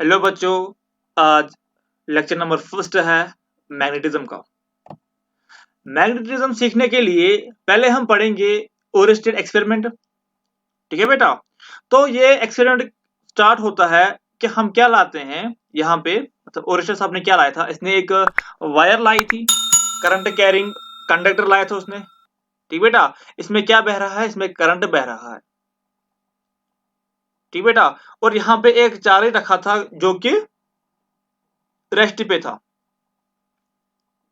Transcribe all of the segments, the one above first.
Hello बच्चों, आज lecture number first है मैग्नेटिज्म का। मैग्नेटिज्म सीखने के लिए पहले हम पढ़ेंगे ओरेस्टेड एक्सपेरिमेंट। ठीक है बेटा। तो ये एक्सपेरिमेंट स्टार्ट होता है कि हम क्या लाते हैं यहाँ पे, मतलब ओरेस्टेड साहब ने क्या लाया था। इसने एक वायर लाई थी, करंट कैरिंग कंडक्टर लाया था उसने। ठीक बेटा। इसमें क्या बह रहा है? इसमें करंट बह रहा है। ठीक बेटा। और यहाँ पे एक चार्ज रखा था जो कि रेस्ट पे था।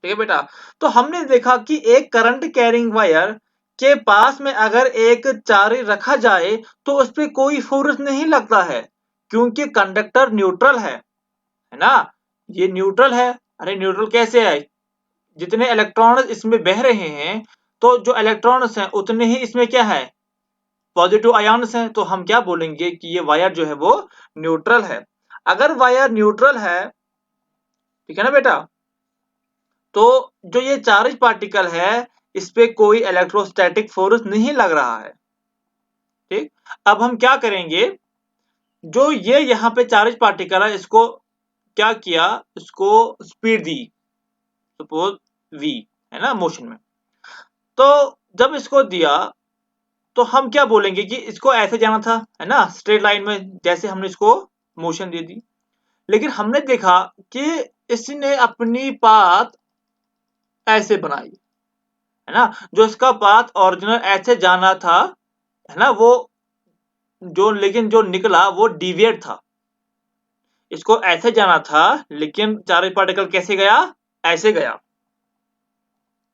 ठीक है बेटा। तो हमने देखा कि एक करंट कैरिंग वायर के पास में अगर एक चार्ज रखा जाए तो उस पर कोई फोर्स नहीं लगता है, क्योंकि कंडक्टर न्यूट्रल है ना। ये न्यूट्रल है। अरे न्यूट्रल कैसे है? जितने इलेक्ट्रॉन इसमें बह रहे हैं, तो जो इलेक्ट्रॉन्स हैं उतने ही इसमें क्या है? पॉजिटिव आयन्स हैं। तो हम क्या बोलेंगे कि ये वायर जो है वो न्यूट्रल है। अगर वायर न्यूट्रल है, ठीक है ना बेटा, तो जो ये चार्ज पार्टिकल है इस पे कोई इलेक्ट्रोस्टैटिक फोर्स नहीं लग रहा है। ठीक। अब हम क्या करेंगे, जो ये यहाँ पे चार्ज पार्टिकल है इसको क्या किया, इसको स्पीड दी, सपोज v, है ना, मोशन में। तो जब इसको दिया तो हम क्या बोलेंगे कि इसको ऐसे जाना था, है ना, स्ट्रेट लाइन में, जैसे हमने इसको मोशन दे दी। लेकिन हमने देखा कि इसने अपनी पाथ ऐसे बनाई, है ना। जो इसका पाथ ओरिजिनल ऐसे जाना था, है ना, वो लेकिन जो निकला वो डिविएट था। इसको ऐसे जाना था लेकिन चार्ज पार्टिकल कैसे गया? ऐसे गया।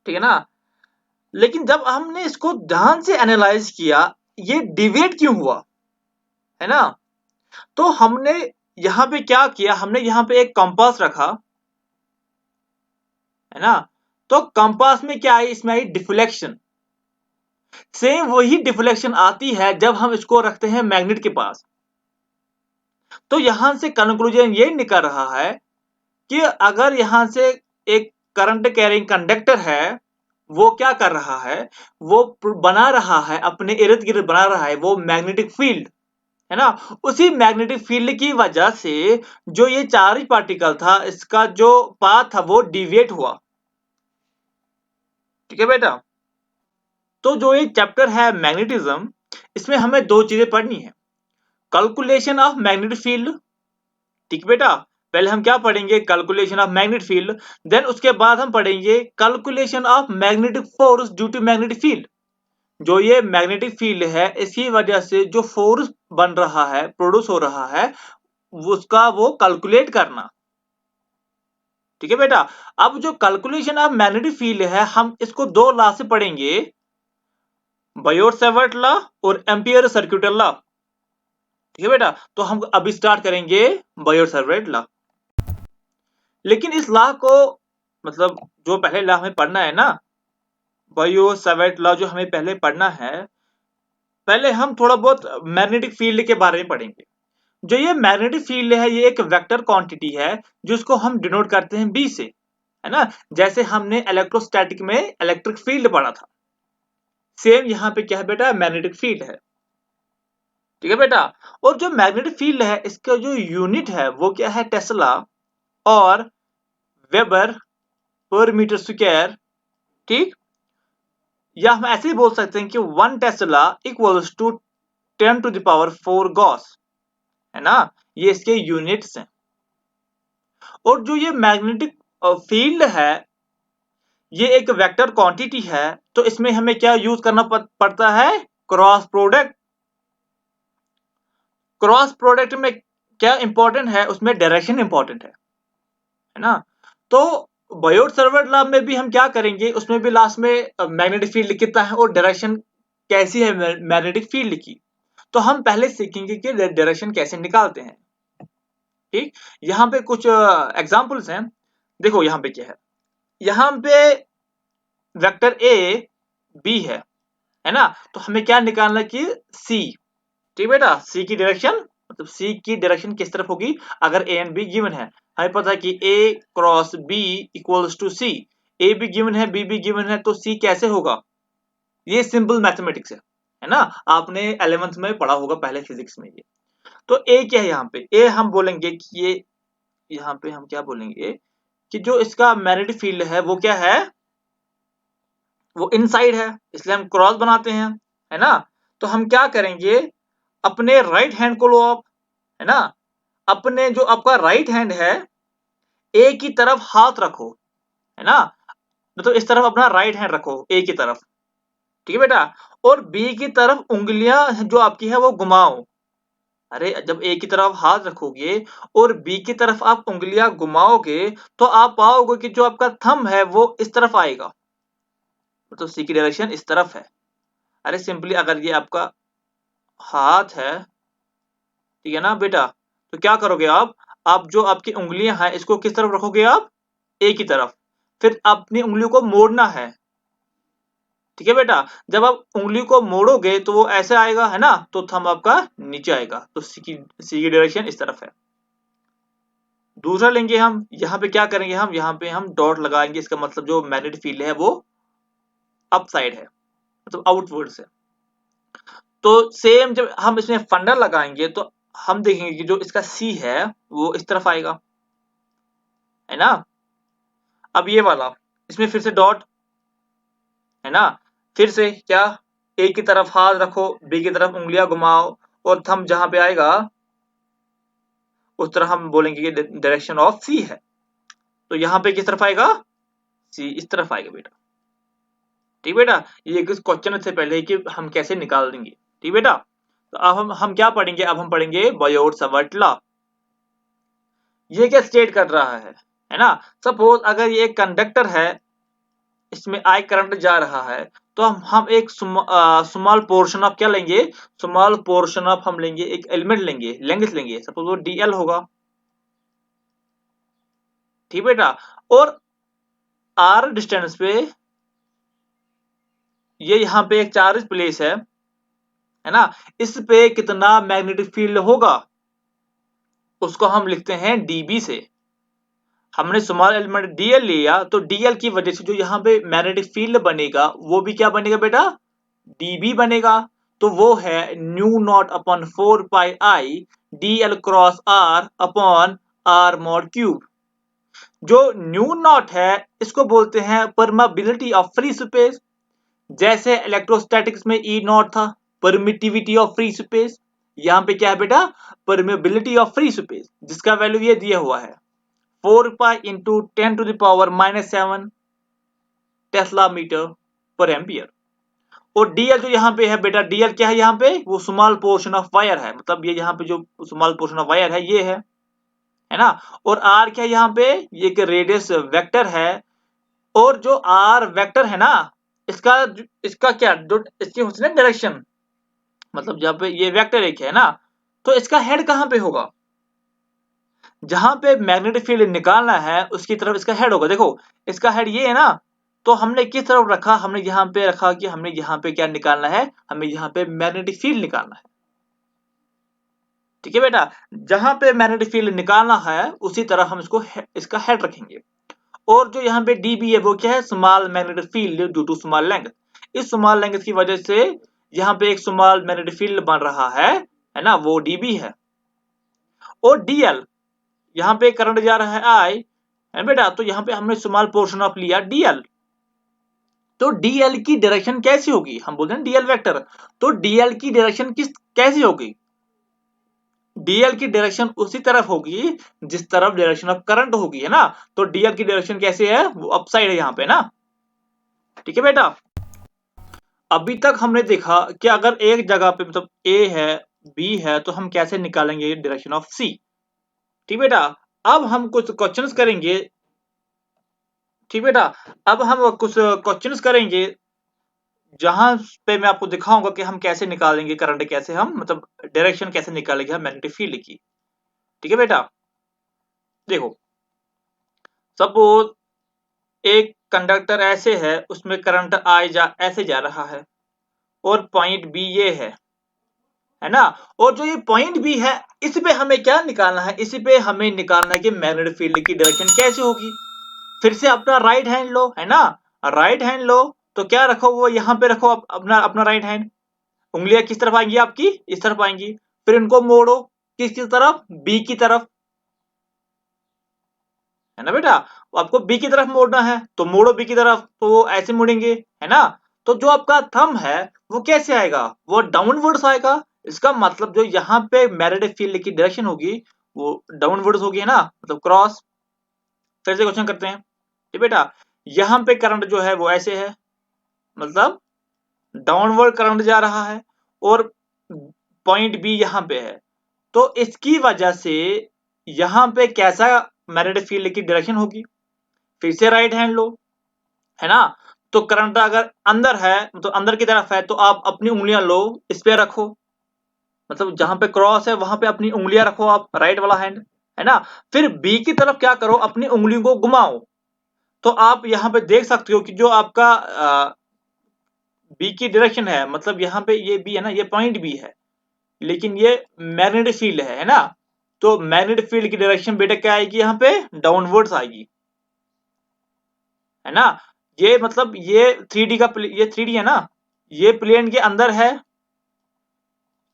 ठीक है ना। लेकिन जब हमने इसको ध्यान से एनालाइज किया, ये डिविएट क्यों हुआ, है ना। तो हमने यहाँ पे क्या किया, हमने यहाँ पे एक कंपास रखा, है ना। तो कंपास में क्या आई? इसमें आई डिफ्लेक्शन। सेम वही डिफ्लेक्शन आती है जब हम इसको रखते हैं मैग्नेट के पास। तो यहां से कंक्लूजन ये निकल रहा है कि अगर यहां से एक करंट कैरिंग कंडक्टर है, वो क्या कर रहा है, वो बना रहा है, अपने इर्द गिर्द बना रहा है वो मैग्नेटिक फील्ड, है ना। उसी मैग्नेटिक फील्ड की वजह से जो ये चार्ज पार्टिकल था इसका जो पाथ था वो डिविएट हुआ। ठीक है बेटा। तो जो ये चैप्टर है मैग्नेटिज्म, इसमें हमें दो चीजें पढ़नी है। Calculation of magnetic field. ठीक बेटा। पहले हम क्या पढ़ेंगे? Calculation of magnetic field. Then उसके बाद हम पढ़ेंगे calculation of magnetic force due to magnetic field. जो ये मैग्नेटिक फील्ड है इसकी वजह से जो फोर्स बन रहा है, प्रोड्यूस हो रहा है, उसका वो कैलकुलेट करना। ठीक है बेटा। अब जो कैलकुलेशन ऑफ मैग्नेटिक फील्ड है हम इसको दो लॉ से पढ़ेंगे, बायोट-सावर्ट लॉ और एम्पियर सर्कुलर लॉ। ठीक है बेटा। तो हम अभी स्टार्ट करेंगे बायोट-सावर्ट लॉ। लेकिन इस लॉ को, मतलब जो पहले लॉ हमें पढ़ना है ना, बायोट-सावर्ट लॉ जो हमें पहले पढ़ना है, पहले हम थोड़ा बहुत मैग्नेटिक फील्ड के बारे में पढ़ेंगे। जो ये मैग्नेटिक फील्ड है ये एक वेक्टर क्वांटिटी है जिसको हम डिनोट करते हैं बी से, है ना। जैसे हमने इलेक्ट्रोस्टैटिक में इलेक्ट्रिक फील्ड पढ़ा था, सेम यहाँ पे क्या है बेटा? मैग्नेटिक फील्ड है। ठीक है बेटा। और जो मैग्नेटिक फील्ड है इसका जो यूनिट है वो क्या है? टेस्ला और वेबर पर मीटर स्क्वायर। ठीक। या हम ऐसे ही बोल सकते हैं कि 1 tesla equals to 10 to the power 4 gauss, है ना। ये इसके यूनिट्स हैं। और जो ये मैग्नेटिक फील्ड है ये एक वेक्टर क्वांटिटी है, तो इसमें हमें क्या यूज करना पड़ता है? Cross product. क्रॉस प्रोडक्ट में क्या इंपॉर्टेंट है? उसमें डायरेक्शन इंपॉर्टेंट है ना। तो बायोट-सावर्ट लॉ में भी हम क्या करेंगे, उसमें भी लास्ट में मैग्नेटिक फील्ड कितना है और डायरेक्शन कैसी है मैग्नेटिक फील्ड की। तो हम पहले सीखेंगे कि डायरेक्शन कैसे निकालते हैं। ठीक। यहाँ पे कुछ एग्जांपल्स हैं। देखो यहाँ पे क्या है, यहाँ पे वेक्टर ए बी है ना। तो हमें क्या निकालना है कि सी। ठीक बेटा। सी की डायरेक्शन, मतलब सी की डायरेक्शन किस तरफ होगी? अगर ए एंड बी गिवन है, हमें पता है कि ए क्रॉस बी इक्वल्स टू सी। ए भी गिवन है, बी भी गिवन है, तो सी कैसे होगा? ये सिंपल मैथमेटिक्स है ना। आपने 11th में पढ़ा होगा पहले फिजिक्स में ये। तो ए क्या है यहाँ पे? ए हम बोलेंगे कि ये यहाँ पे हम क्या बोलेंगे कि जो इसका मैग्नेटिक फील्ड है वो क्या है? वो इनसाइड है, इसलिए हम क्रॉस बनाते हैं, है ना? तो हम क्या करेंगे, अपने राइट हैंड को लो आप, है ना? अपने जो आपका राइट हैंड है, ए की तरफ हाथ रखो, है ना? तो इस तरफ अपना राइट हैंड रखो ए की तरफ, ठीक है बेटा? और बी की तरफ उंगलियां जो आपकी है वो घुमाओ। अरे जब ए की तरफ हाथ रखोगे और बी की तरफ आप उंगलियां घुमाओगे तो आप पाओगे कि जो आपका थंब है वो इस तरफ आएगा, मतलब सी की डायरेक्शन इस तरफ है। अरे सिंपली अगर ये आपका हाथ है, ठीक है ना बेटा, तो क्या करोगे आप जो आपकी उंगलियां हैं इसको किस तरफ रखोगे आप? ए की तरफ। फिर अपनी उंगलियों को मोड़ना है, ठीक है बेटा? जब आप उंगली को मोड़ोगे तो वो ऐसे आएगा, है ना? तो थंब आपका नीचे आएगा, तो सी की डायरेक्शन इस तरफ है। दूसरा लेंगे हम, यहाँ पे क्या करेंगे, हम यहाँ पे हम डॉट लगाएंगे, इसका मतलब जो मैग्नेटिक फील्ड है वो अप साइड है, मतलब आउटवर्ड से। तो सेम जब हम इसमें फंडा लगाएंगे तो हम देखेंगे कि जो इसका सी है वो इस तरफ आएगा, है ना? अब ये वाला, इसमें फिर से डॉट, है ना? फिर से क्या, ए की तरफ हाथ रखो, बी की तरफ उंगलियां घुमाओ और थंब जहां पे आएगा उस तरह हम बोलेंगे कि डायरेक्शन ऑफ सी है। तो यहाँ पे किस तरफ आएगा? सी इस तरफ आएगा बेटा, ठीक बेटा? ये क्वेश्चन से पहले कि हम कैसे निकाल देंगे, ठीक बेटा? तो अब हम क्या पढ़ेंगे, अब हम पढ़ेंगे बायोट सावर्ट लॉ। ये क्या स्टेट कर रहा है ना? सपोज अगर ये एक कंडक्टर है, इसमें आई करंट जा रहा है, तो हम एक स्मॉल पोर्शन ऑफ क्या लेंगे, स्मॉल पोर्शन ऑफ हम लेंगे, एक एलिमेंट लेंगे, लेंथ लेंगे, सपोज वो डीएल होगा, ठीक बेटा? और आर डिस्टेंस पे ये यहाँ पे एक चार्ज प्लेस है ना? इस पे कितना मैग्नेटिक फील्ड होगा उसको हम लिखते हैं डीबी से। हमने स्मॉल एलिमेंट डीएल लिया तो डीएल की वजह से जो यहाँ पे मैग्नेटिक फील्ड बनेगा वो भी क्या बनेगा बेटा? डीबी बनेगा। तो वो है mu naught upon 4 pi I dl cross R upon R mod cube. जो न्यू नॉट है इसको बोलते हैं परमेबिलिटी ऑफ फ्री स्पेस, जैसे इलेक्ट्रोस्टैटिक्स में ई नॉट था परमिटिविटी ऑफ फ्री स्पेस, यहाँ पे क्या है बेटा? परमेबिलिटी ऑफ फ्री स्पेस, जिसका वैल्यू ये दिया हुआ है 4 pi into 10⁻⁻7 tesla metre per ampere. और डीएल जो यहाँ पे है बेटा, डीएल क्या है यहाँ पे? वो स्मॉल पोर्शन ऑफ वायर है, मतलब ये यहाँ पे जो स्मॉल पोर्शन ऑफ वायर है ये है ना? और आर क्या है यहाँ पे? ये एक रेडियस वेक्टर है। और जो आर वेक्टर है ना, इसका इसका क्या, जो इसकी होती है ना डायरेक्शन, मतलब जहाँ पे ये वेक्टर एक है ना, तो इसका हेड कहाँ पे होगा? जहां पे मैग्नेटिक फील्ड निकालना है उसकी तरफ इसका हेड होगा। देखो इसका हेड ये है ना, तो हमने किस तरफ रखा? हमने यहाँ पे रखा कि हमने यहाँ पे क्या निकालना है, हमें यहाँ पे मैग्नेटिक फील्ड निकालना है, ठीक है बेटा? जहां पे मैग्नेटिक फील्ड निकालना है उसी तरह हम इसका हेड रखेंगे। और जो यहाँ पे डीबी है वो क्या है? Small magnetic field due to small length. इस स्मॉल लेंथ की वजह से यहाँ पे एक स्मॉल मैग्नेटिक फील्ड बन रहा है ना? वो डीबी है। और डीएल, यहाँ पे करंट जा रहा है आई, है बेटा? तो यहाँ पे हमने स्मॉल पोर्शन ऑफ लिया डीएल। तो डीएल की डायरेक्शन कैसी होगी? हम बोलते हैं डीएल वेक्टर। तो डीएल की डायरेक्शन कैसी होगी? डीएल की डायरेक्शन उसी तरफ होगी जिस तरफ डायरेक्शन ऑफ करंट होगी, है ना? तो डीएल की डायरेक्शन कैसे है? वो अपसाइड है यहाँ पे ना, ठीक है बेटा? अभी तक हमने देखा कि अगर एक जगह पे मतलब ए है, बी है, तो हम कैसे निकालेंगे डायरेक्शन ऑफ सी, ठीक बेटा? अब हम कुछ क्वेश्चंस करेंगे, ठीक बेटा? अब हम कुछ क्वेश्चंस करेंगे जहां पे मैं आपको दिखाऊंगा कि हम कैसे निकालेंगे करंट, कैसे हम मतलब डायरेक्शन कैसे निकालेंगे हम मैग्नेटिक फील्ड की, ठीक है बेटा? देखो सपोज एक कंडक्टर ऐसे है, उसमें करंट ऐसे जा रहा है और पॉइंट बी ये है ना? और जो ये पॉइंट बी है इस पे हमें क्या निकालना है? इसी पे हमें निकालना है कि मैग्नेटिक फील्ड की डायरेक्शन कैसे होगी। फिर से अपना राइट हैंड लो, है ना? राइट हैंड लो, तो क्या रखो, वो यहाँ पे रखो अपना अपना राइट हैंड। उंगलियां किस तरफ आएंगी आपकी? इस तरफ आएंगी। फिर इनको मोड़ो, किसकी तरफ, बी की तरफ, है ना बेटा। वो आपको बी की तरफ मोड़ना है तो मोड़ो बी की तरफ, तो वो ऐसे मुड़ेंगे, है ना। तो जो आपका थंब है वो कैसे आएगा, वो डाउनवर्ड्स आएगा। इसका मतलब जो यहाँ पे मैग्नेटिक फील्ड की डायरेक्शन होगी वो डाउनवर्ड्स होगी, है ना, मतलब क्रॉस। फिर से क्वेश्चन करते हैं, ठीक बेटा। यहाँ पे करंट जो है वो ऐसे है, मतलब डाउनवर्ड करंट जा रहा है, और पॉइंट बी यहाँ पे है। तो इसकी वजह से यहाँ पे कैसा मैग्नेटिक फील्ड की डायरेक्शन होगी, फिर से राइट हैंड लो, है ना। तो करंट अगर अंदर है, तो अंदर की तरफ है, तो आप अपनी उंगलियां लो, इस पे रखो, मतलब जहां पे क्रॉस है वहां पे अपनी उंगलियां रखो आप, राइट वाला हैंड, है ना। फिर बी की तरफ क्या करो, अपनी उंगलियों को घुमाओ। तो आप यहाँ पे देख सकते हो कि जो आपका बी की डायरेक्शन है, मतलब यहाँ पे ये बी है ना, ये पॉइंट बी है, लेकिन ये मैग्नेटिक फील्ड है ना। तो मैग्नेटिक फील्ड की डायरेक्शन बेटा क्या आएगी, यहाँ पे डाउनवर्ड्स आएगी, है ना। ये मतलब ये 3D का ये 3D है ना, ये प्लेन के अंदर है,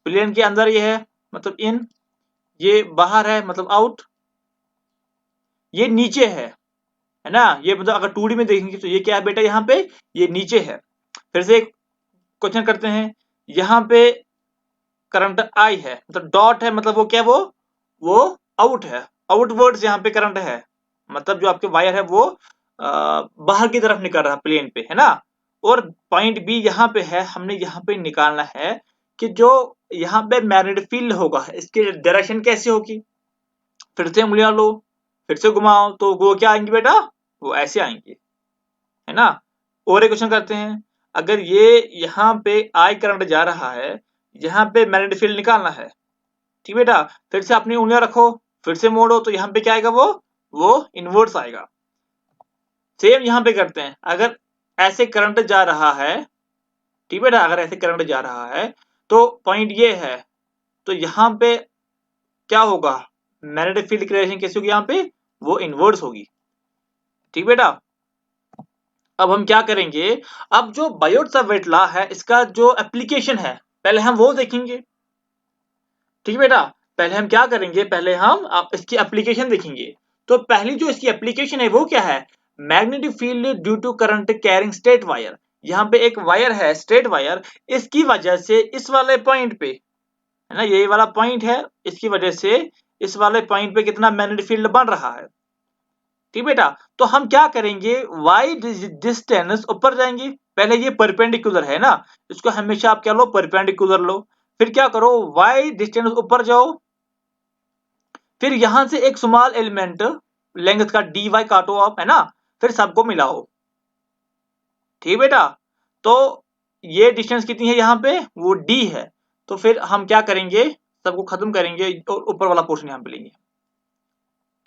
प्लेन के अंदर ये है मतलब इन, ये बाहर है मतलब आउट, ये नीचे है ना। ये मतलब अगर 2D में देखेंगे तो ये क्या है बेटा, यहाँ पे ये नीचे है। फिर से एक क्वेश्चन करते हैं, यहाँ पे करंट आई है, मतलब डॉट है, मतलब वो क्या है, वो आउट है, आउटवर्ड्स यहाँ पे करंट है, मतलब जो आपके वायर है वो बाहर की तरफ निकल रहा है प्लेन पे, है ना। और पॉइंट बी यहाँ पे है, हमने यहाँ पे निकालना है कि जो यहाँ पे मैग्नेटिक फील्ड होगा इसकी डायरेक्शन कैसे होगी। फिर से उंगलियां लो, फिर से घुमाओ, तो वो क्या आएंगी बेटा, वो ऐसे आएंगी, है ना। और एक क्वेश्चन करते हैं, अगर ये यहाँ पे आई करंट जा रहा है, यहाँ पे मैग्नेटिक फील्ड निकालना है, ठीक बेटा। फिर से अपनी उंगलियां रखो, फिर से मोड़ो, तो यहाँ पे क्या आएगा, वो इनवर्स आएगा। सेम यहाँ पे करते हैं, अगर ऐसे करंट जा रहा है, ठीक बेटा, अगर ऐसे करंट जा रहा है तो पॉइंट ये है, तो यहाँ पे क्या होगा, मैग्नेटिक फील्ड की डायरेक्शन कैसी होगी, यहाँ पे वो इनवर्स होगी, ठीक बेटा। अब हम क्या करेंगे, अब जो बायोट सावर्ट लॉ है इसका जो एप्लीकेशन है पहले हम वो देखेंगे, ठीक है बेटा। पहले हम क्या करेंगे, पहले हम इसकी एप्लीकेशन देखेंगे। तो पहली जो इसकी एप्लीकेशन है वो क्या है, magnetic field due to current carrying straight wire. यहाँ पे एक वायर है स्ट्रेट वायर, इसकी वजह से इस वाले पॉइंट पे, है ना, यही वाला पॉइंट है, इसकी वजह से इस वाले पॉइंट पे कितना मैग्नेटिक फील्ड बन रहा है, ठीक बेटा। तो हम क्या करेंगे, वाई डिस्टेंस ऊपर जाएंगे, पहले ये परपेंडिकुलर है ना, इसको हमेशा आप क्या लो, परपेंडिकुलर लो। फिर क्या करो, वाई डिस्टेंस ऊपर जाओ, फिर यहां से एक स्मॉल एलिमेंट लेंथ का डी वाई काटो आप, है ना, फिर सबको मिलाओ, ठीक बेटा। तो ये डिस्टेंस कितनी है यहाँ पे, वो डी है। तो फिर हम क्या करेंगे, सबको खत्म करेंगे और ऊपर वाला पोर्शन यहाँ पे लेंगे,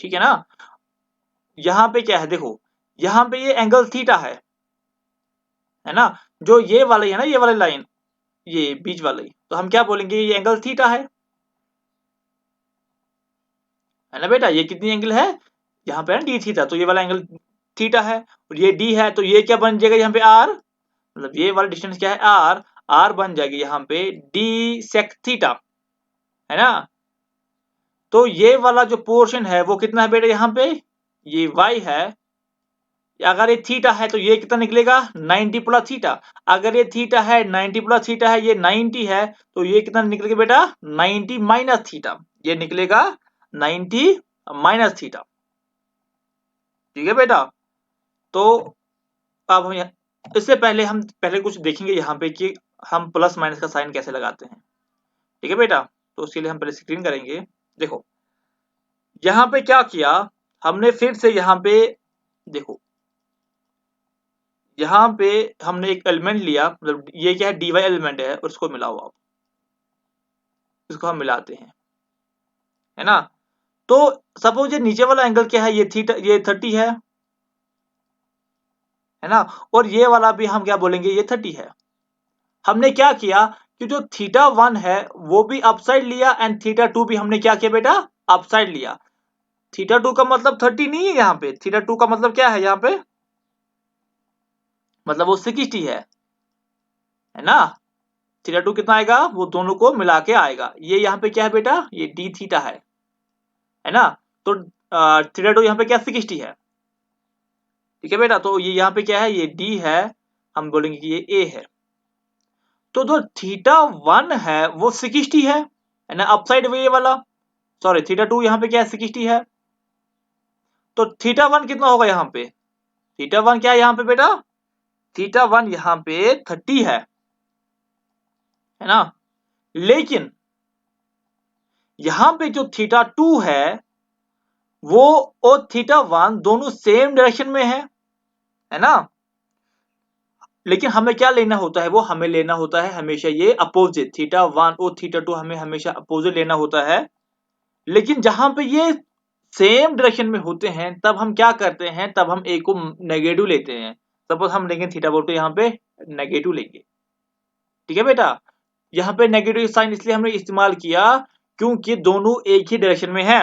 ठीक है ना। यहाँ पे क्या है देखो, यहाँ पे ये एंगल थीटा है ना, जो ये वाली है ना, ये वाली लाइन, ये बीच वाली, तो हम क्या बोलेंगे, ये एंगल थीटा है ना बेटा। ये कितनी एंगल है, यहाँ पे है डी थीटा, तो ये वाला एंगल थीटा है, और ये डी है, तो ये क्या बन जाएगा यहाँ पे आर, मतलब ये वाला डिस्टेंस क्या है आर, आर बन जाएगी यहाँ पे डी सेक थीटा, है ना। तो ये वाला जो पोर्शन है वो कितना है बेटा, यहाँ पे ये वाई है, अगर ये थीटा है तो ये कितना निकलेगा 90 प्लस थीटा, अगर ये थीटा है 90 प्लस थीटा है, ये 90 है, तो ये कितना निकलेगा बेटा 90 माइनस थीटा, ये निकलेगा 90 माइनस थीटा, ठीक है बेटा। तो अब हम इससे पहले हम पहले कुछ देखेंगे यहाँ पे कि हम प्लस माइनस का साइन कैसे लगाते हैं, ठीक है बेटा। तो उसके लिए हम पहले स्क्रीन करेंगे, देखो यहाँ पे क्या किया हमने, फिर से यहाँ पे देखो, यहाँ पे हमने एक एलिमेंट लिया, मतलब ये क्या है डी वाई एलिमेंट है, और उसको मिलाओ आप, इसको हम मिलाते हैं, है ना। तो सपोज ये नीचे वाला एंगल क्या है, ये थीटा, ये 30 है ना, और ये वाला भी हम क्या बोलेंगे, ये 30 है। हमने क्या किया कि जो थीटा 1 है वो भी अपसाइड लिया, एंड थीटा 2 भी हमने क्या किया बेटा, अपसाइड लिया। थीटा 2 का मतलब 30 नहीं है, यहाँ पे थीटा 2 का मतलब क्या है, यहाँ पे मतलब वो 60 है ना। थीटा टू कितना आएगा, वो दोनों को मिला के आएगा। ये यहाँ पे क्या है बेटा, ये डी थीटा है ना। तो थीटा टू यहाँ पे क्या 60 है, ठीक है बेटा। तो ये यहाँ पे क्या है, ये डी है, हम बोलेंगे कि ये ए है। तो जो थीटा वन है वो 60 है ना, अपसाइड वे वाला। सॉरी, थीटा टू यहाँ पे क्या है 60 है। तो थीटा वन कितना होगा यहाँ पे, थीटा वन क्या है यहाँ पे बेटा, थीटा वन यहाँ पे 30 है ना। लेकिन यहाँ पे जो थीटा टू है वो और थीटा वन दोनों सेम डायरेक्शन में है ना। लेकिन हमें क्या लेना होता है, वो हमें लेना होता है हमेशा ये अपोजिट, थीटा वन और थीटा टू हमें हमेशा अपोजिट लेना होता है। लेकिन जहां पे ये सेम डायरेक्शन में होते हैं तब हम क्या करते हैं, तब हम ए को नेगेटिव लेते हैं। सपोज हम लेंगे थीटा बोल तो यहाँ पे नेगेटिव लेंगे, ठीक है बेटा। यहाँ पे नेगेटिव साइन इसलिए हमने इस्तेमाल किया क्योंकि दोनों एक ही डायरेक्शन में है,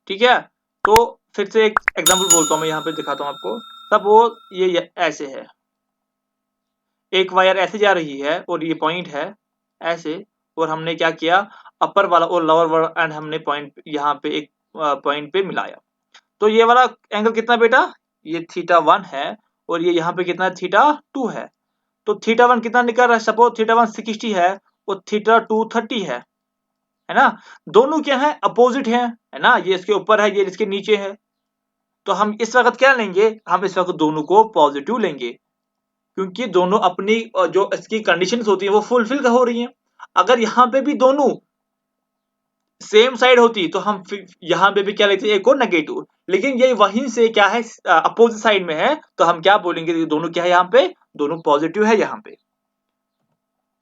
ठीक है। तो फिर से एक एग्जांपल बोलता हूँ मैं, यहाँ पे दिखाता हूँ आपको। तब वो ये ऐसे है, एक वायर ऐसे जा रही है और ये पॉइंट है ऐसे, और हमने क्या किया, अपर वाला और लोअर वाला एंड हमने पॉइंट यहाँ पे एक पॉइंट पे मिलाया। तो ये वाला एंगल कितना बेटा, ये थीटा वन है, और ये यहाँ पे कितना थीटा टू है। तो थीटा वन कितना निकल रहा है, सपोज थीटा वन 60 है और थीटा टू 30 है ना। दोनों क्या है, अपोजिट है ना, ये इसके ऊपर है, ये इसके नीचे है। तो हम इस वक्त क्या लेंगे, हम इस वक्त दोनों को पॉजिटिव लेंगे, क्योंकि दोनों अपनी जो इसकी कंडीशंस होती है वो फुलफिल हो रही हैं। अगर यहाँ पे भी दोनों सेम साइड होती तो हम यहाँ पे भी क्या लेते, एक और नेगेटिव। लेकिन ये वहीं से क्या है, अपोजिट साइड में है, तो हम क्या बोलेंगे, दोनों क्या है यहाँ पे, दोनों पॉजिटिव है यहाँ पे,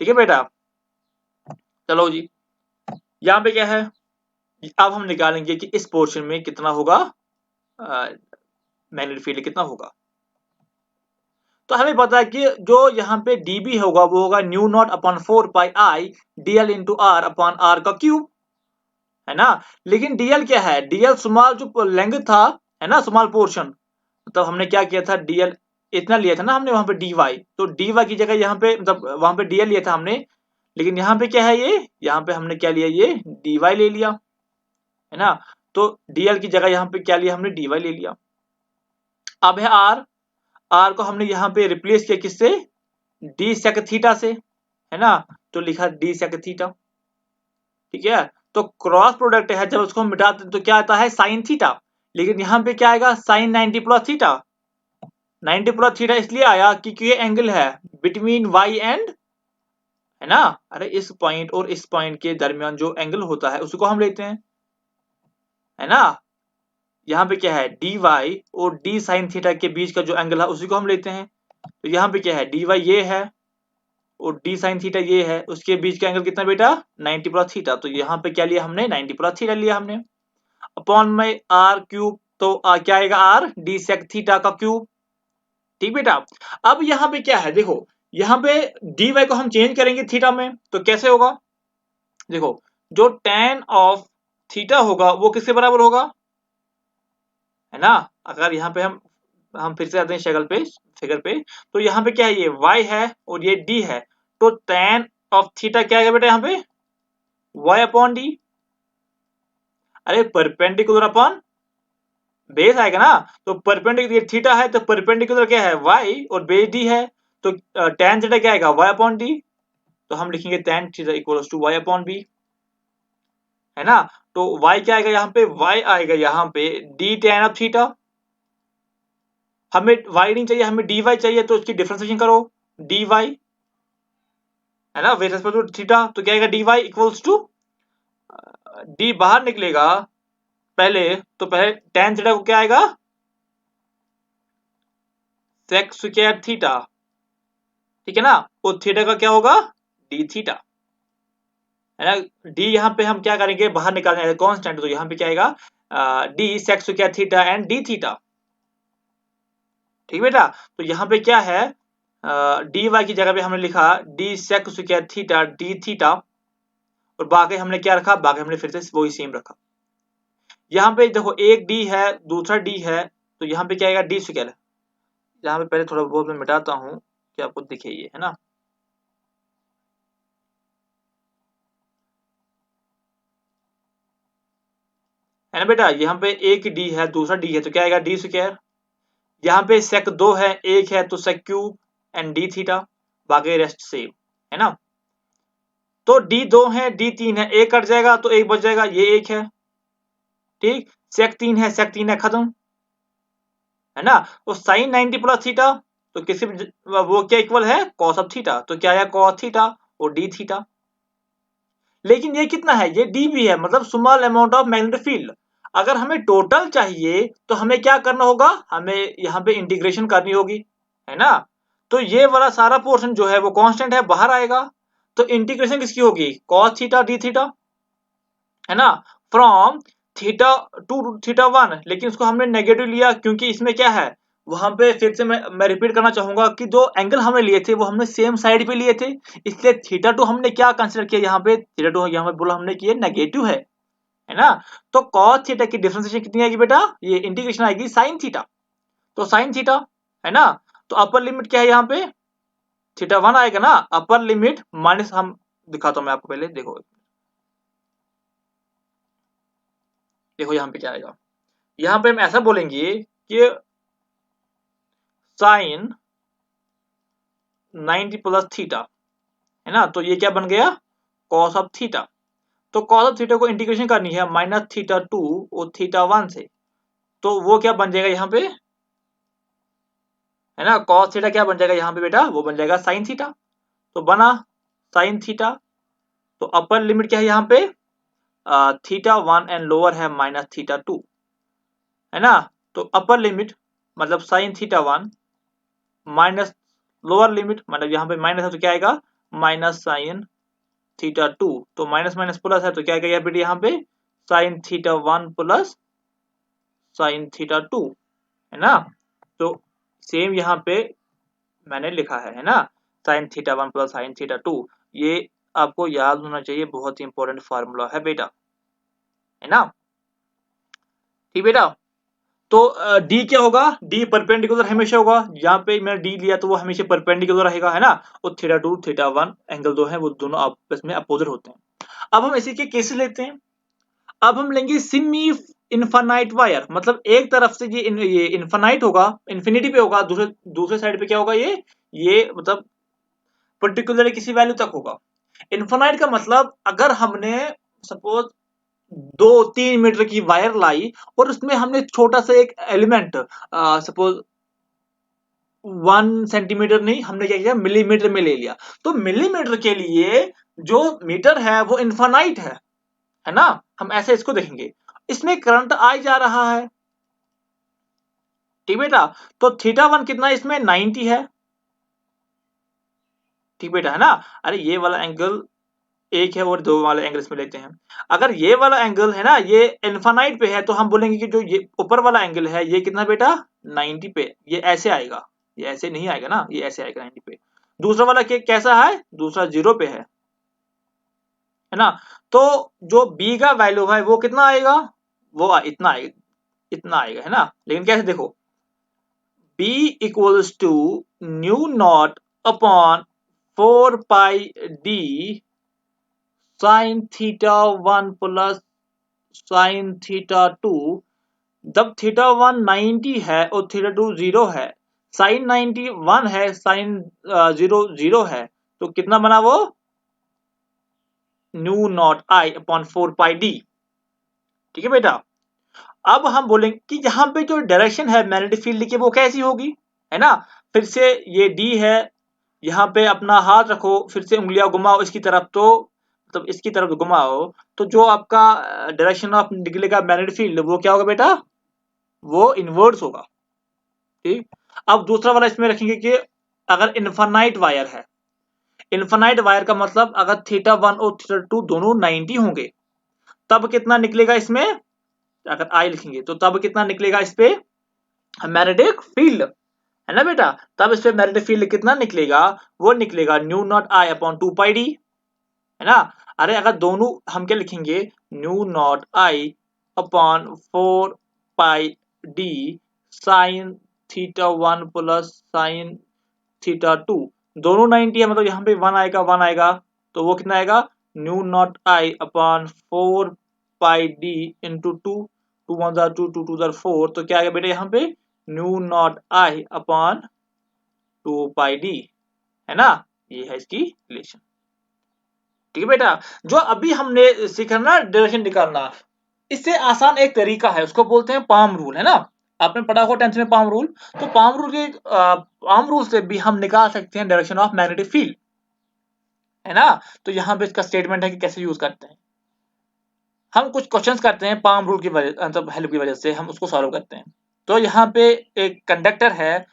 ठीक है बेटा। चलो जी, यहाँ पे क्या है, अब हम निकालेंगे कि इस पोर्शन में कितना होगा, मैग्नेटिक फील्ड कितना होगा। तो हमें पता है कि जो यहाँ पे dB होगा वो होगा mu naught upon 4 pi I dl into R upon R का क्यूब, है ना। लेकिन dl क्या है, dl स्मॉल जो लेंथ था, है ना, स्मॉल पोर्शन, तो हमने क्या किया था, dl इतना लिया था ना हमने वहां पे dy, तो dy की जगह यहाँ पे मतलब वहां पे dl लिया था हमने। लेकिन यहाँ पे क्या है, ये यहाँ पे हमने क्या लिया, ये dy ले लिया, है ना। तो dl की जगह यहाँ पे क्या लिया हमने, dy ले लिया। अब है r, r को हमने यहाँ पे रिप्लेस किया किससे, डी सेक थीटा से, है ना। तो लिखा डी सेक थीटा, ठीक है। तो क्रॉस प्रोडक्ट है, जब उसको हम मिटाते हैं तो क्या आता है, साइन थीटा। लेकिन यहाँ पे क्या आएगा, sine 90 plus theta. 90 plus theta इसलिए आया क्योंकि ये एंगल है बिटवीन वाई एंड, है ना। अरे इस पॉइंट और इस पॉइंट के दरमियान जो एंगल होता है उसको हम लेते हैं, है ना। यहाँ पे क्या है, डी वाई और डी साइन थीटा के बीच का जो एंगल है उसी को हम लेते हैं। तो यहाँ पे क्या है, डी वाई ये है और डी साइन थीटा ये है, उसके बीच का एंगल कितना बेटा, 90 प्लस थीटा। तो यहाँ पे क्या लिया हमने, 90 प्लस थीटा लिया हमने, अपॉन में आर क्यूब। तो क्या आएगा, आर डी सेक थीटा का क्यूब, ठीक बेटा। अब यहाँ पे क्या है, देखो यहाँ पे डी वाई को हम चेंज करेंगे थीटा में, तो कैसे होगा, देखो जो tan ऑफ थीटा होगा वो किसके बराबर होगा, है ना। अगर यहाँ पे हम फिर से आते हैं शक्ल पे, फिगर पे, तो यहाँ पे क्या है, ये y है और ये d है। तो tan ऑफ थीटा क्या आएगा बेटा यहाँ पे, y अपॉन डी। अरे परपेंडिकुलर अपॉन बेस आएगा ना। तो परपेंडिकुलर थीटा है तो परपेंडिकुलर क्या है, y और बेस d है। तो tan थीटा क्या आएगा, y अपॉन डी। तो हम लिखेंगे tan theta equals to y upon b, है ना। तो y क्या आएगा यहाँ पे, y आएगा यहाँ पे d tan ऑफ थीटा। हमें y नहीं चाहिए, हमें dy चाहिए, तो इसकी डिफरेंशिएशन करो, dy, है ना, विद रिस्पेक्ट टू थीटा। तो क्या आएगा, dy इक्वल्स टू, d बाहर निकलेगा पहले, तो पहले tan थीटा को क्या आएगा, sec स्क्वायर थीटा, ठीक है ना। और थीटा का क्या होगा, d थीटा, है ना। d यहाँ पे हम क्या करेंगे, बाहर निकालने कांस्टेंट, तो यहाँ पे क्या आएगा, d sec square theta and d theta, ठीक बेटा। तो यहाँ पे क्या है, dy की जगह पे हमने लिखा d sec square theta d theta, और बाकी हमने क्या रखा, बाकी हमने फिर से वही सेम रखा। यहाँ पे देखो एक d है दूसरा d है, तो यहाँ पे क्या आएगा, d स्क्वायर। यहाँ पे पहले थोड़ा बहुत मैं मिटाता हूँ कि आपको दिखे ये, है ना। है ना बेटा। यहाँ पे एक डी है, दूसरा डी है, तो क्या आएगा डी स्क्वायर। यहाँ पे सेक 2 है, एक है, तो sec cube and D theta, बाकी रेस्ट सेम, है ना। तो डी 2 है, डी 3 है, एक कट जाएगा तो एक बच जाएगा, ये एक है, ठीक। सेक 3 है, सेक 3 है, खत्म, है ना। तो साइन 90 प्लस थीटा, तो किसी वो क्या इक्वल है कॉस ऑफ थीटा, तो क्या है कॉस थीटा और डी थीटा। लेकिन ये कितना है, ये डी भी है, मतलब small amount of magnetic field. अगर हमें टोटल चाहिए तो हमें क्या करना होगा, हमें यहाँ पे इंटीग्रेशन करनी होगी, है ना। तो ये वाला सारा पोर्शन जो है वो कांस्टेंट है, बाहर आएगा। तो इंटीग्रेशन किसकी होगी, कॉस थीटा डी थीटा, है ना, फ्रॉम थीटा टू थीटा 1। लेकिन उसको हमने नेगेटिव लिया क्योंकि इसमें क्या है, वहां पे फिर से मैं रिपीट करना चाहूंगा कि जो एंगल हमने लिए थे वो हमने सेम साइड पे लिए थे, इसलिए थीटा टू हमने क्या कंसिडर किया, यहाँ पे थीटा टू यहाँ पे बोला हमने कि ये नेगेटिव है ना। तो cos थीटा की डिफरेंशिएशन कितनी आएगी बेटा, ये इंटीग्रेशन आएगी साइन थीटा, तो साइन थीटा, है ना। तो अपर लिमिट क्या है यहाँ पे, थीटा 1 आएगा ना, अपर लिमिट माइनस, हम दिखाता हूं मैं आपको पहले, देखो देखो यहाँ पे क्या आएगा, यहाँ पे हम ऐसा बोलेंगे कि साइन 90 प्लस थीटा, है ना, तो ये क्या बन गया कॉस ऑफ थीटा। तो कॉस ऑफ थीटा को इंटीग्रेशन करनी है माइनस थीटा 2 और थीटा 1 से, तो वो क्या बन जाएगा यहाँ पे, है ना, कॉस थीटा क्या बन जाएगा यहाँ पे बेटा, वो बन जाएगा साइन थीटा। तो बना साइन थीटा, तो अपर लिमिट क्या है यहाँ पे, थीटा 1 एंड लोअर है माइनस थीटा 2, है ना। तो अपर लिमिट मतलब sign theta 1 minus lower limit मतलब यहाँ पे माइनस है तो क्या आएगा माइनस साइन थीटा 2, तो माइनस माइनस प्लस है तो क्या आएगा बेटा यहाँ पे sign theta 1 plus sine theta 2, है ना। तो सेम यहाँ पे मैंने लिखा है ना, sign theta 1 plus sine theta 2, ये आपको याद होना चाहिए, बहुत ही इंपॉर्टेंट फार्मूला है बेटा, है ना, ठीक बेटा। तो डी क्या होगा, डी परपेंडिकुलर हमेशा होगा, यहाँ पे मैंने डी लिया तो वो हमेशा परपेंडिकुलर रहेगा, है ना। और थीटा 2 थीटा 1 एंगल दो है वो दोनों आपस में अपोजिट होते हैं। अब हम इसी के केसेस लेते हैं। अब हम लेंगे सिमी इनफाइनाइट वायर, मतलब एक तरफ से ये इनफाइनाइट होगा, इंफिनिटी पे होगा, दूसरे दूसरे साइड पे क्या होगा, ये मतलब पर्टिकुलरली किसी वैल्यू तक होगा। इनफाइनाइट का मतलब अगर हमने सपोज 2-3 मीटर की वायर लाई और उसमें हमने छोटा सा एक एलिमेंट सपोज 1 सेंटीमीटर नहीं, हमने क्या किया मिलीमीटर में ले लिया, तो मिलीमीटर के लिए जो मीटर है वो इनफाइनाइट है ना। हम ऐसे इसको देखेंगे, इसमें करंट आ जा रहा है, ठीक बेटा। तो थीटा 1 कितना है इसमें 90 है, ठीक बेटा, है ना। अरे ये वाला एंगल एक है और दो वाले एंगल इसमें लेते हैं। अगर ये वाला एंगल है ना ये इनफाइनाइट पे है तो हम बोलेंगे कि जो ये ऊपर वाला एंगल है ये कितना बेटा 90 पे, ये ऐसे आएगा, ये ऐसे नहीं आएगा ना, ये ऐसे आएगा 90 पे। दूसरा वाला कैसा है, दूसरा 0 पे है ना। तो जो बी का वैल्यू है वो कितना आएगा, वो इतना आएगा, इतना आएगा, है ना। लेकिन कैसे देखो, B equals to mu naught upon 4 pi D sine theta 1 plus sine theta 2। जब थीटा 1 90 है और थीटा 2 0 है, साइन 90 1 है, साइन 0 0 है, तो कितना बना वो new naught I upon 4 pi D, ठीक है बेटा। अब हम बोलेंगे कि यहाँ पे जो डायरेक्शन है मैग्नेटिक फील्ड की वो कैसी होगी, है ना। फिर से ये डी है, यहाँ पे अपना हाथ रखो, फिर से उंगलियां घुमाओ इसकी तरफ, तो मतलब इसकी तरफ घुमाओ, तो जो आपका डायरेक्शन ऑफ निकलेगा मैग्नेटिक फील्ड वो क्या होगा बेटा, वो इनवर्स होगा, ठीक। अब दूसरा वाला इसमें रखेंगे कि अगर इनफाइनाइट वायर है, इनफाइनाइट वायर का मतलब अगर थीटा 1 और थीटा 2 दोनों 90 होंगे तब कितना निकलेगा इसमें, अगर आई लिखेंगे तो तब कितना निकलेगा इस पे मैग्नेटिक फील्ड, है ना बेटा। तब इस पे मैग्नेटिक फील्ड कितना निकलेगा, वो निकलेगा new naught I upon 2 pi D, है ना। अरे अगर दोनों हम क्या लिखेंगे new naught I upon 4 pi D sine theta 1 plus sine theta 2, दोनों 90 है, मतलब यहाँ पे 1 आएगा, तो वो कितना आएगा new naught I upon 4 pi D into 2, 2 1 जा 2 2 2 जा 4, तो क्या आएगा बेटा यहाँ पे new naught I upon 2 pi D, है ना, ये है इसकी रिलेशन। ठीक है बेटा, जो अभी हमने सीखा ना डायरेक्शन निकालना, इससे आसान एक तरीका है, उसको बोलते हैं पाम रूल, है ना, आपने पढ़ा होगा 10th में पाम रूल। तो पाम रूल से भी हम निकाल सकते हैं डायरेक्शन ऑफ मैग्नेटिक फील्ड, है ना। तो यहाँ पे इसका स्टेटमेंट है कि कैसे यूज करते हैं। हम कुछ क्वेश्चंस करते हैं पाम रूल की वजह मतलब हेल्प की वजह से हम उसको सॉल्व करते हैं। तो यहाँ पे एक कंडक्टर है,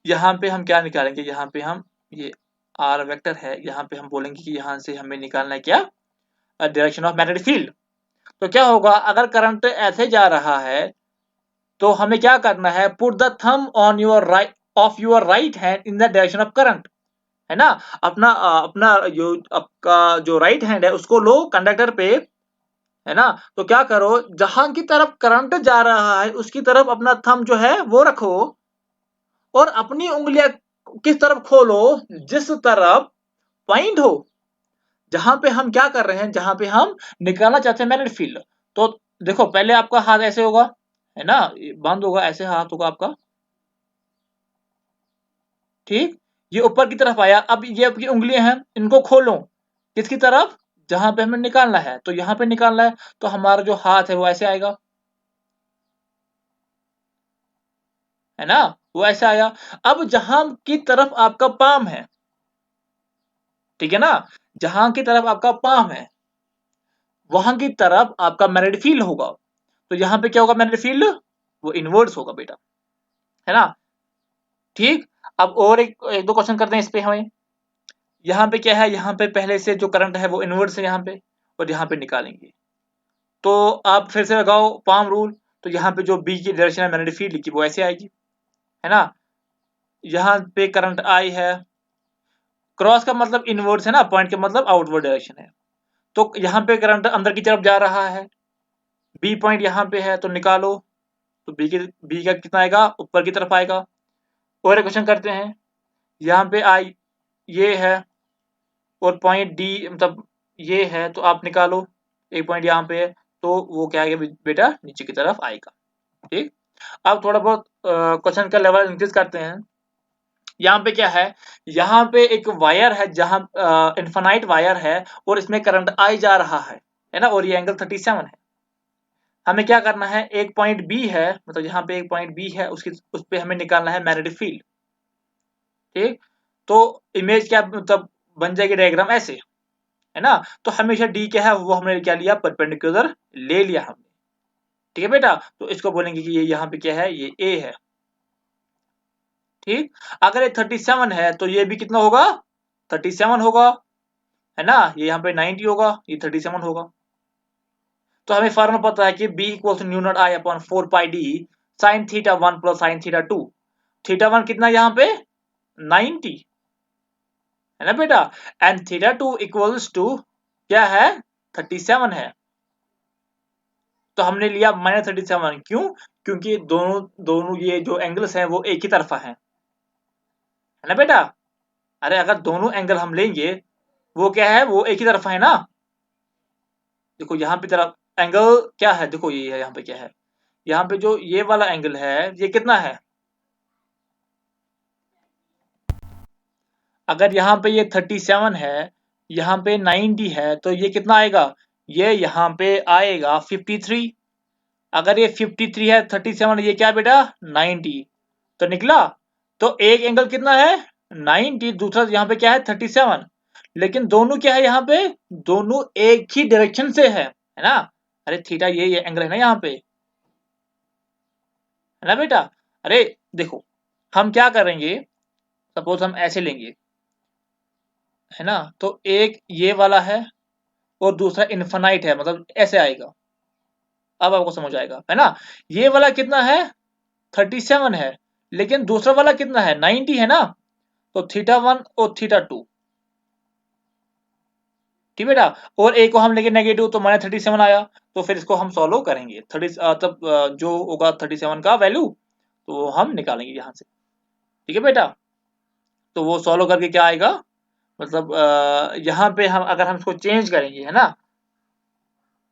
यहाँ पे हम क्या निकालेंगे, यहाँ पे हम ये आर वेक्टर है, यहाँ पे हम बोलेंगे कि यहाँ से हमें निकालना है क्या, डायरेक्शन ऑफ मैग्नेटिक फील्ड। तो क्या होगा, अगर करंट ऐसे जा रहा है तो हमें क्या करना है, put the thumb on your right of your right hand in the direction of current, है ना। अपना जो आपका जो राइट हैंड है उसको लो कंडक्टर पे, है ना। तो क्या करो, जहां की तरफ करंट जा रहा है उसकी तरफ अपना थंब जो है वो रखो, और अपनी उंगलियां किस तरफ खोलो, जिस तरफ पॉइंट हो, जहां पे हम क्या कर रहे हैं, जहां पे हम निकालना चाहते हैं मैग्नेटिक फील्ड। तो देखो पहले आपका हाथ ऐसे होगा, है ना, बंद होगा, ऐसे हाथ होगा आपका, ठीक, ये ऊपर की तरफ आया। अब ये आपकी उंगलियां हैं, इनको खोलो, किसकी तरफ, जहां पे हमें निकालना है, तो यहाँ पे निकालना है, तो हमारा जो हाथ है वो ऐसे आएगा, है ना, वो ऐसे आया। अब जहां की तरफ आपका पाम है, ठीक है ना, जहां की तरफ आपका पाम है वहां की तरफ आपका मैग्नेटिक फील्ड होगा। तो यहाँ पे क्या होगा, मैग्नेटिक फील्ड वो इनवर्स होगा बेटा, है ना, ठीक। अब और एक दो क्वेश्चन करते हैं इस पे हमें। यहाँ पे क्या है, यहाँ पे पहले से जो करंट है वो इनवर्स है यहाँ पे, और यहाँ पे निकालेंगे। तो आप फिर से लगाओ पाम रूल, तो यहाँ पे जो बी की डायरेक्शन है मैग्नेटिक फील्ड की वो ऐसे आएगी, है ना। यहाँ पे करंट आई है, क्रॉस का मतलब इनवर्स है ना, पॉइंट का मतलब आउटवर्ड डायरेक्शन है। तो यहाँ पे करंट अंदर की तरफ जा रहा है, बी पॉइंट यहाँ पे है, तो निकालो। तो बी का कितना आएगा, ऊपर की तरफ आएगा। और एक क्वेश्चन करते हैं, यहाँ पे आई ये है, और पॉइंट डी मतलब ये है, तो आप निकालो, एक पॉइंट यहाँ पे है, तो वो क्या आएगा बेटा, नीचे की तरफ आएगा, ठीक। अब थोड़ा बहुत क्वेश्चन का लेवल इंक्रीज करते हैं। यहाँ पे क्या है, यहाँ पे एक वायर है, जहां इन्फानाइट वायर है, और इसमें करंट आई जा रहा है ना, और ये एंगल 37 है। हमें क्या करना है, एक पॉइंट बी है, मतलब यहाँ पे एक पॉइंट बी है, उसकी उस पे हमें निकालना है मैग्नेटिक फील्ड, ठीक। तो इमेज क्या मतलब बन जाएगी, डायग्राम ऐसे, है ना। तो हमेशा डी क्या है वो हमने क्या लिया, परपेंडिकुलर ले लिया हमने, ठीक है बेटा। तो इसको बोलेंगे कि ये यहाँ पे क्या है, ये ए है, ठीक। अगर ये 37 है तो ये भी कितना होगा, 37 होगा, है ना। ये यहाँ पे 90 होगा, ये 37 होगा। तो हमें फॉर्मूला पता है कि b equal to mu naught I upon 4 pi D sine theta 1 plus sine theta 2। Theta 1 कितना यहाँ पे 90, है ना बेटा, एंड थीटा 2 इक्वल्स टू क्या है 37 है। तो हमने लिया -37, क्यों, क्योंकि दोनों दोनों ये जो एंगल्स हैं वो एक ही तरफा है ना बेटा। अरे अगर दोनों एंगल हम लेंगे वो क्या है, वो एक ही तरफा है ना। देखो यहाँ पे तरफ एंगल क्या है, देखो ये है, यहाँ पे क्या है, यहाँ पे जो ये वाला एंगल है ये कितना है, अगर यहाँ पे ये 37 है, यहाँ पे 90 है, तो ये कितना आएगा, ये यहाँ पे आएगा 53। अगर ये 53 है, 37 ये क्या बेटा 90, तो निकला। तो एक एंगल कितना है 90, दूसरा यहाँ पे क्या है 37, लेकिन दोनों क्या है, यहाँ पे दोनों एक ही डायरेक्शन से है ना। अरे थीटा ये एंगल है ना यहाँ पे, है ना बेटा। अरे देखो हम क्या करेंगे, सपोज हम ऐसे लेंगे, है ना, तो एक ये वाला है और दूसरा इनफाइनाइट है, मतलब ऐसे आएगा। अब आपको समझ आएगा, है ना। ये वाला कितना है 37 है, लेकिन दूसरा वाला कितना है 90 है ना। तो थीटा 1 और थीटा 2, ठीक बेटा। और एक को हम लेंगे नेगेटिव, तो -37 आया। तो फिर इसको हम सॉल्व करेंगे, 30 तब जो होगा 37 का वैल्यू, तो वो हम निकालेंगे यहाँ से, ठीक है बेटा। तो वो सॉल्व करके क्या आएगा, मतलब यहाँ पे हम अगर हम इसको चेंज करेंगे, है ना,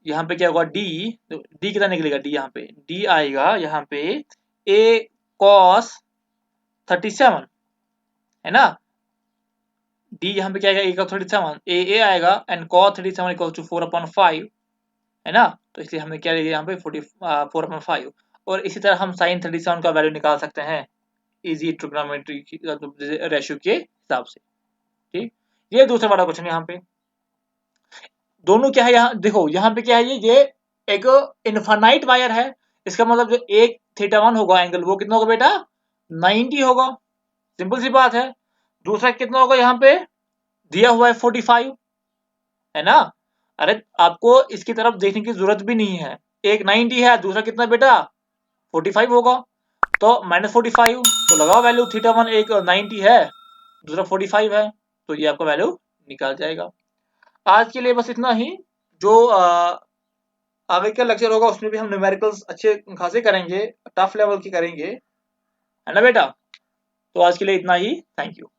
यहाँ पे क्या होगा डी, डी कितना निकलेगा, डी यहाँ पे डी आएगा यहाँ पे ए cos 37 है ना, डी यहाँ पे क्या आएगा, ए cos 37 ए आएगा एंड cos 37 इक्वल टू 4/5 है ना, तो इसलिए हमने क्या लिया यहाँ पे 4/5। और इसी तरह हम sin 37 का वैल्यू निकाल सकते हैं इजी ट्रिग्नोमेट्री रेशियो के हिसाब से। ठीक, ये दूसरा वाला क्वेश्चन यहाँ पे दोनों क्या है, यहाँ देखो यहाँ पे क्या है, ये एक इनफाइनाइट वायर है, इसका मतलब जो एक θ1 होगा एंगल वो कितना होगा बेटा 90 होगा, सिंपल सी बात है। दूसरा कितना होगा यहाँ पे दिया हुआ है 45 है ना, अरे आपको इसकी तरफ देखने की जरूरत भी नहीं है, एक 90 है दूसरा कितना बेटा 45 होगा, तो -45 तो लगाओ वैल्यू θ1 एक 90 है दूसरा 45 है, तो ये आपका वैल्यू निकाल जाएगा। आज के लिए बस इतना ही, जो आगे का लेक्चर होगा उसमें भी हम न्यूमेरिकल्स अच्छे खासे करेंगे, टफ लेवल की करेंगे है ना बेटा। तो आज के लिए इतना ही, थैंक यू।